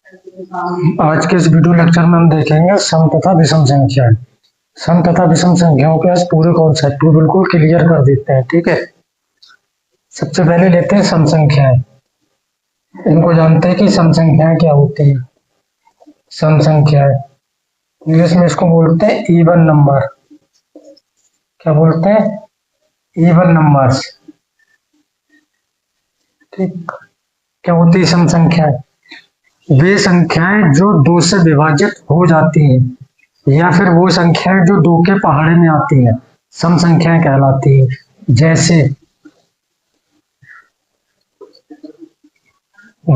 आज के इस वीडियो लेक्चर में हम देखेंगे सम तथा विषम संख्याएं। सम तथा विषम संख्याओं के आज पूरे कॉन्सेप्ट को बिल्कुल क्लियर कर देते हैं। ठीक है, सबसे पहले लेते हैं सम संख्याएं। इनको जानते हैं कि सम संख्याएं क्या होती है। सम संख्याएं इंग्लिश में इसको बोलते हैं इवन नंबर। क्या बोलते हैं? Even numbers. ठीक, क्या होती है सम संख्याएं? वे संख्याएं जो दो से विभाजित हो जाती हैं या फिर वो संख्याएं जो दो के पहाड़े में आती हैं सम संख्याएं कहलाती हैं। जैसे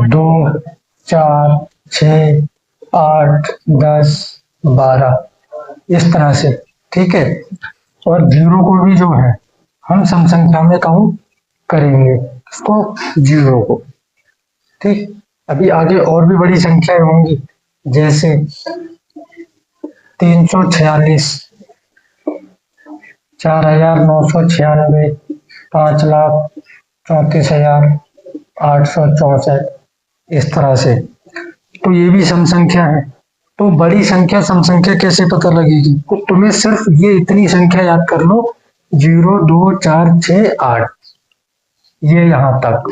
2, 4, 6, 8, 10, 12 इस तरह से। ठीक है, और जीरो को भी जो है हम सम संख्या में काउंट करेंगे, इसको जीरो को। ठीक, अभी आगे और भी बड़ी संख्याएं होंगी, जैसे 346, 4996, 5,34,864 इस तरह से। तो ये भी सम संख्या है। तो बड़ी संख्या सम संख्या कैसे पता लगेगी? तो तुम्हें सिर्फ ये इतनी संख्या याद कर लो, 0, 2, 4, 6, 8, ये यहाँ तक।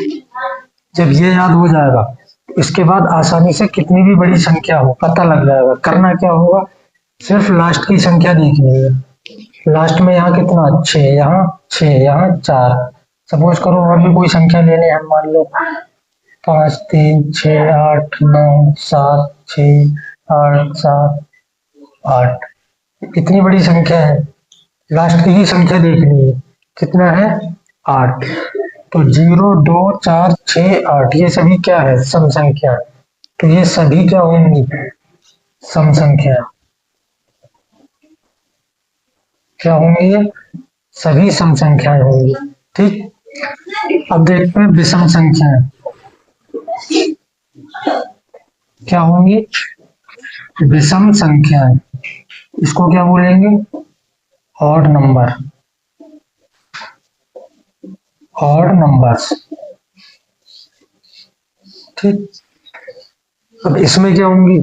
जब ये याद हो जाएगा इसके बाद आसानी से कितनी भी बड़ी संख्या हो पता लग जाएगा। करना क्या होगा, सिर्फ लास्ट की संख्या देखनी है। लास्ट में यहाँ कितना, 6, यहाँ 6, यहाँ 4। सपोज करो और भी कोई संख्या लेने हम, मान लो 5, 3, 6, 8, 9, 7, 6, 8, 7, 8। कितनी बड़ी संख्या है, लास्ट की ही संख्या देखनी है। कितना है? 8। तो 0, 2, 4, 6, 8 ये सभी क्या है? सम संख्या। तो ये सभी क्या होंगी? सम संख्या। क्या होंगी? ये सभी सम संख्याएं होंगी। ठीक, अब देखते हैं विषम संख्याएं क्या होंगी। विषम संख्याएं, इसको क्या बोलेंगे? Odd number. Odd numbers. ठीक, अब इसमें क्या होंगी?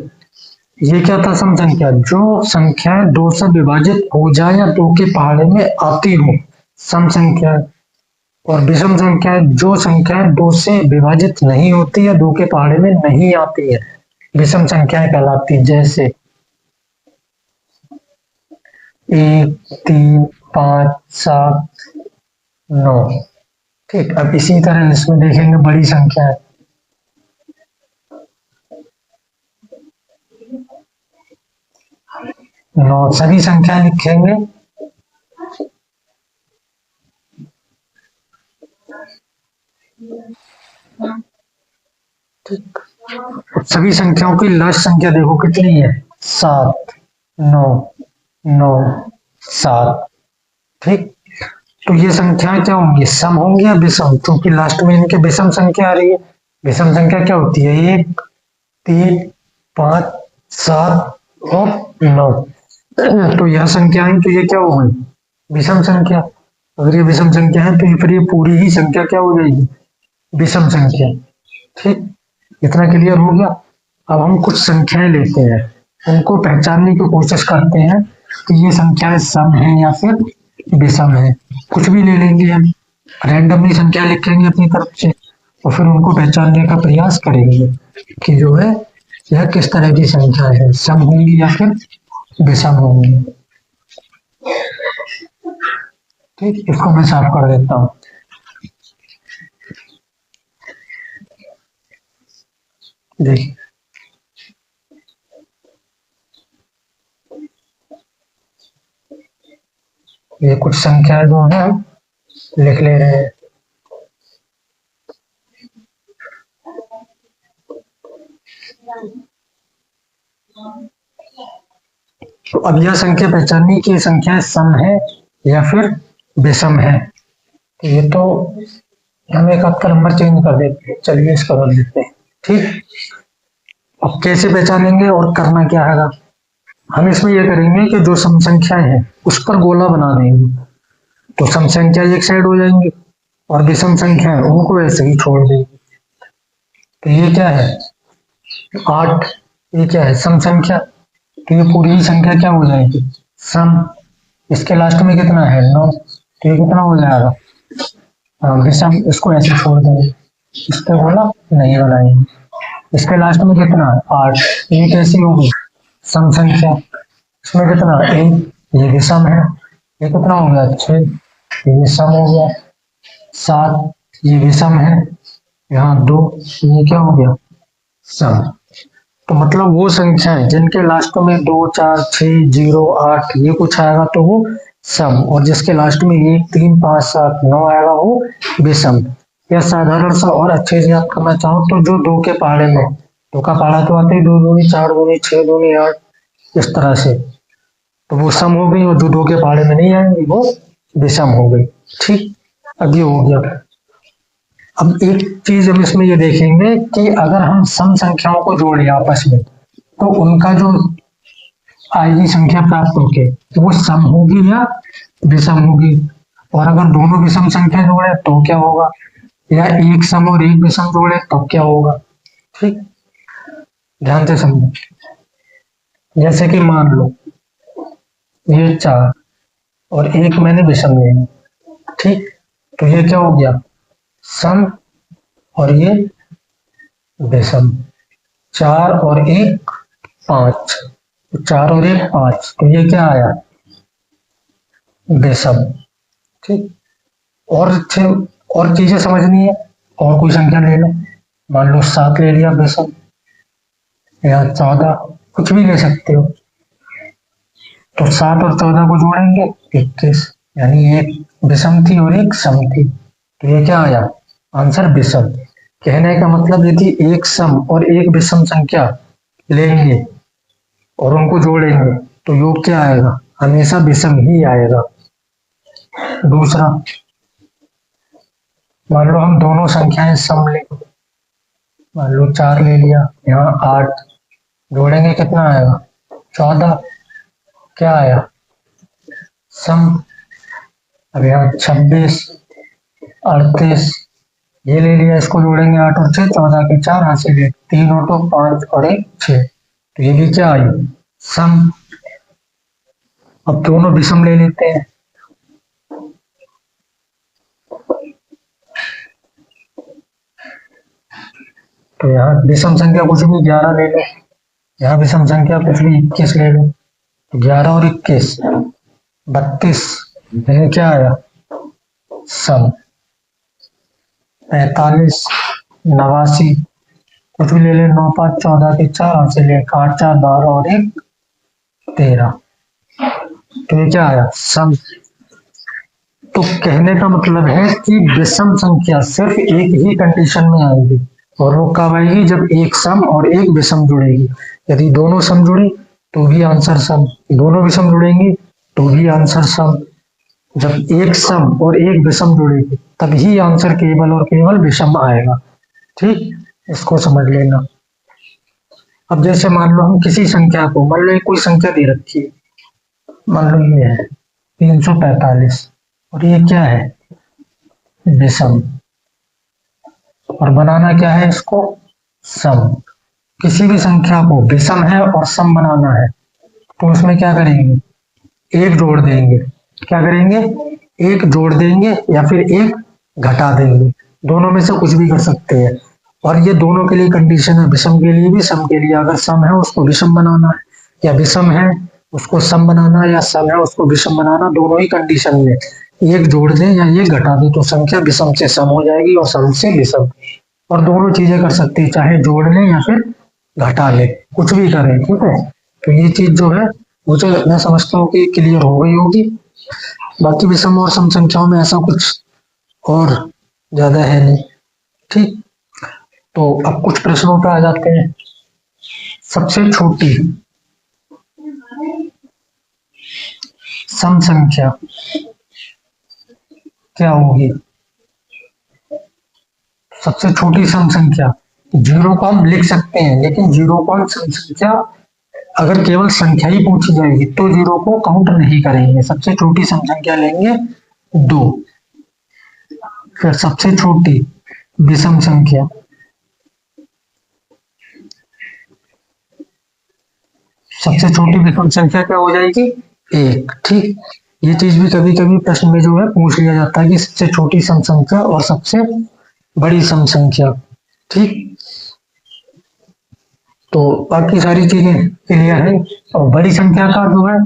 ये क्या था? सम संख्या। जो संख्याएं दो से विभाजित हो जाए या दो के पहाड़े में आती हो, सम संख्या। और विषम संख्या है जो संख्याएं दो से विभाजित नहीं होती या दो के पहाड़े में नहीं आती है, विषम संख्याएं कहलाती। जैसे 1, 3, 5, 7, 9। ठीक, अब इसी तरह इसमें देखेंगे बड़ी संख्या है। 9 सभी संख्या लिखेंगे। ठीक, सभी संख्याओं की लास्ट संख्या देखो कितनी है? 7, 9, 9, 7। ठीक, तो ये संख्याएं क्या होंगी? सम होंगी या विषम? क्योंकि लास्ट में इनके विषम संख्या आ रही है। विषम संख्या क्या होती है? 1, 3, 5, 7 और 9। तो यह संख्या है, तो ये क्या हो गई? विषम संख्या। अगर ये विषम संख्या है तो फिर ये पूरी ही संख्या क्या हो जाएगी? विषम संख्या। ठीक, इतना क्लियर हो गया। अब हम कुछ संख्याएं लेते हैं, उनको पहचानने की कोशिश करते हैं कि ये संख्याएं सम है या फिर विषम है। कुछ भी ले लेंगे हम, रैंडमली संख्या लिखेंगे अपनी तरफ से और फिर उनको पहचानने का प्रयास करेंगे कि जो है यह किस तरह की संख्या है, सम होंगी या फिर विषम होंगी। ठीक, इसको मैं साफ कर देता हूँ। देखिए, ये कुछ संख्या जो है लिख ले रहे हैं। तो अब यह संख्या पहचाननी कि संख्या सम है या फिर विषम है। तो ये तो हम एक आपका नंबर चेंज कर देते हैं, चलिए इसका बदल देते हैं। ठीक, अब कैसे पहचानेंगे और करना क्या है? हम इसमें यह करेंगे कि जो सम संख्याएं हैं उस पर गोला बना देंगे, तो सम संख्या एक साइड हो जाएंगी और विषम संख्या है उनको ऐसे ही छोड़ देंगे। तो ये क्या है? 8 ये क्या है? सम संख्या। तो ये पूरी ही संख्या क्या हो जाएगी? सम। इसके लास्ट में कितना है? 9। तो ये कितना हो जाएगा? विषम। इसको ऐसे छोड़ देंगे, इसको बोला नहीं बनाएंगे। इसके लास्ट में कितना है? 8। ये कैसी होगी? सम संख्या। इसमें कितना? 1। ये विषम है। ये कितना हो गया? 6। ये विषम हो गया। 7 ये विषम है। यहाँ 2 ये क्या हो गया? सम। तो मतलब वो संख्याएं जिनके लास्ट में 2 4 6 0 8 ये कुछ आएगा तो वो सम, और जिसके लास्ट में 1 3 5 7 9 आएगा वो विषम। या साधारण सा और अच्छे से याद करना चाहो तो जो 2 के पहाड़े में, 2 का पहाड़ा तो आते ही 2 दूनी 4 दूनी 6 दूनी 8 इस तरह से, तो वो सम हो गई। और जो 2 के पहाड़े में नहीं आएंगी वो विषम हो गई। ठीक, अब ये हो गया। अब एक चीज हम इसमें ये देखेंगे कि अगर हम सम संख्याओं को जोड़े आपस में तो उनका जो आएगी संख्या प्राप्त होके वो सम होगी या विषम होगी। और अगर दोनों विषम संख्या जोड़े तो क्या होगा, या एक सम और एक विषम जोड़े तो क्या होगा। ठीक, ध्यान से समझो। जैसे कि मान लो ये 4 और एक मैंने विषम ले लिया। ठीक, तो ये क्या हो गया? सम और ये विषम। 4 और 1 5, 4 और 1 5, तो ये क्या आया? विषम। ठीक, और अच्छे और चीजें समझनी है, और कोई संख्या ले लो। मान लो 7 ले लिया विषम, या 14, कुछ भी ले सकते हो। तो 7 और 14 को जोड़ेंगे 21, यानी एक विषम थी और एक सम थी, तो ये क्या आया? आंसर विषम। कहने का मतलब यदि एक सम और एक विषम संख्या लेंगे और उनको जोड़ेंगे तो योग क्या आएगा? हमेशा विषम ही आएगा। दूसरा, मान लो हम दोनों संख्याएं सम ले, मान लो 4 ले लिया, यहाँ 8, जोड़ेंगे कितना आएगा? 14, क्या आया? सम। अब यहाँ 26 38 ये ले लिया, इसको जोड़ेंगे 8 और 6, 14 के 4 हासिल है, 3 और 2 5 और 1 6, तो ये भी क्या आई? सम। अब दोनों विषम ले लेते हैं। तो यहाँ विषम संख्या कुछ भी 11 ले लो, यहाँ विषम संख्या कुछ भी 21 ले लो, तो 11 और 21 32, ये क्या आया? सम। 45 89 कुछ भी ले ले, 9 5 14 के 4 हासिल है, 8 4 12 और 1 13, तो ये क्या आया? सम। तो कहने का मतलब है कि विषम संख्या सिर्फ एक ही कंडीशन में आएगी, और वो कब आएगी? जब एक सम और एक विषम जुड़ेगी। यदि दोनों सम जुड़ी तो भी आंसर सम, दोनों विषम जुड़ेंगी तो भी आंसर सम। जब एक सम और एक विषम जुड़ेगी तभी आंसर केवल और केवल विषम आएगा। ठीक, इसको समझ लेना। अब जैसे मान लो हम किसी संख्या को, मान लो एक कोई संख्या दे रखी है, मान लो ये है 345 और ये क्या है? विषम। और बनाना क्या है इसको? सम। किसी भी संख्या को विषम है और सम बनाना है तो उसमें क्या करेंगे? एक जोड़ देंगे। क्या करेंगे? एक जोड़ देंगे या फिर एक घटा देंगे, दोनों में से कुछ भी कर सकते हैं। और ये दोनों के लिए कंडीशन है, विषम के लिए भी सम के लिए। अगर सम है उसको विषम बनाना है, या विषम है उसको सम बनाना है, या सम है उसको विषम बनाना, दोनों ही कंडीशन में एक जोड़ दें या एक घटा दें तो संख्या विषम से सम हो जाएगी और सम से विषम। और दोनों चीजें कर सकते हैं, चाहे जोड़ लें या फिर घटा लें, कुछ भी करें। ठीक है, तो ये चीज जो है मुझे मैं समझता हूँ कि क्लियर हो गई होगी। बाकी विषम और सम संख्याओं में ऐसा कुछ और ज्यादा है नहीं। ठीक, तो अब कुछ प्रश्नों पर आ जाते हैं। सबसे छोटी सम संख्या क्या होगी? सबसे छोटी सम संख्या, जीरो को हम लिख सकते हैं लेकिन जीरो को हम सम संख्या, अगर केवल संख्या ही पूछी जाएगी तो जीरो को काउंट नहीं करेंगे। सबसे छोटी सम संख्या लेंगे 2। फिर सबसे छोटी विषम संख्या सबसे छोटी विषम संख्या क्या हो जाएगी? 1। ठीक, ये चीज भी कभी कभी प्रश्न में जो है पूछ लिया जाता है कि सबसे छोटी सम संख्या और सबसे बड़ी सम संख्या। ठीक, तो बाकी सारी चीजें क्लियर है। और बड़ी संख्या का जो है,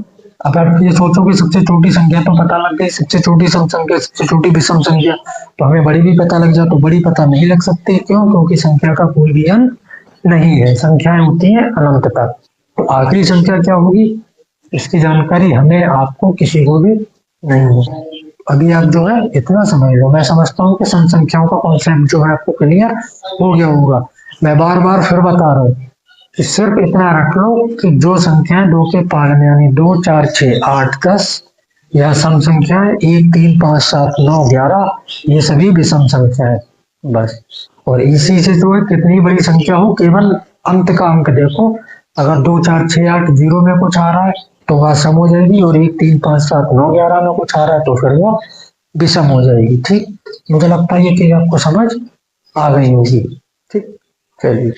अगर आप ये सोचो कि सबसे छोटी संख्या तो पता लग गई, सबसे छोटी सम संख्या, सबसे छोटी विषम संख्या, तो हमें बड़ी भी पता लग जाए तो बड़ी पता नहीं लग सकती। क्यों? क्योंकि संख्या का कोई भी अंत नहीं है, संख्याएं होती है अनंत तक। तो आखिरी संख्या क्या होगी, इसकी जानकारी हमें, आपको, किसी को भी नहीं है। अभी आप जो है इतना समझ लो, मैं समझता हूँ कि सम संख्याओं का कॉन्सेप्ट जो है आपको क्लियर हो गया होगा। मैं बार बार फिर बता रहा हूँ कि सिर्फ इतना रख लो कि जो संख्याएं 2 के पार में, यानी 2, 4, 6, 8, 10, यह सम संख्याएं 1, 3, 5, 7, 9, 11, ये सभी विषम संख्याएं बस। और इसी से जो है कितनी बड़ी संख्या हो, केवल अंत का अंक देखो। अगर 2, 4, 6, 8 जीरो में कुछ आ रहा है तो वह सम हो जाएगी, और 1, 3, 5, 7, 9, 11 में कुछ आ रहा है तो फिर वो विषम हो जाएगी। ठीक, मुझे लगता है ये चीज आपको समझ आ गई होगी। ठीक, चलिए।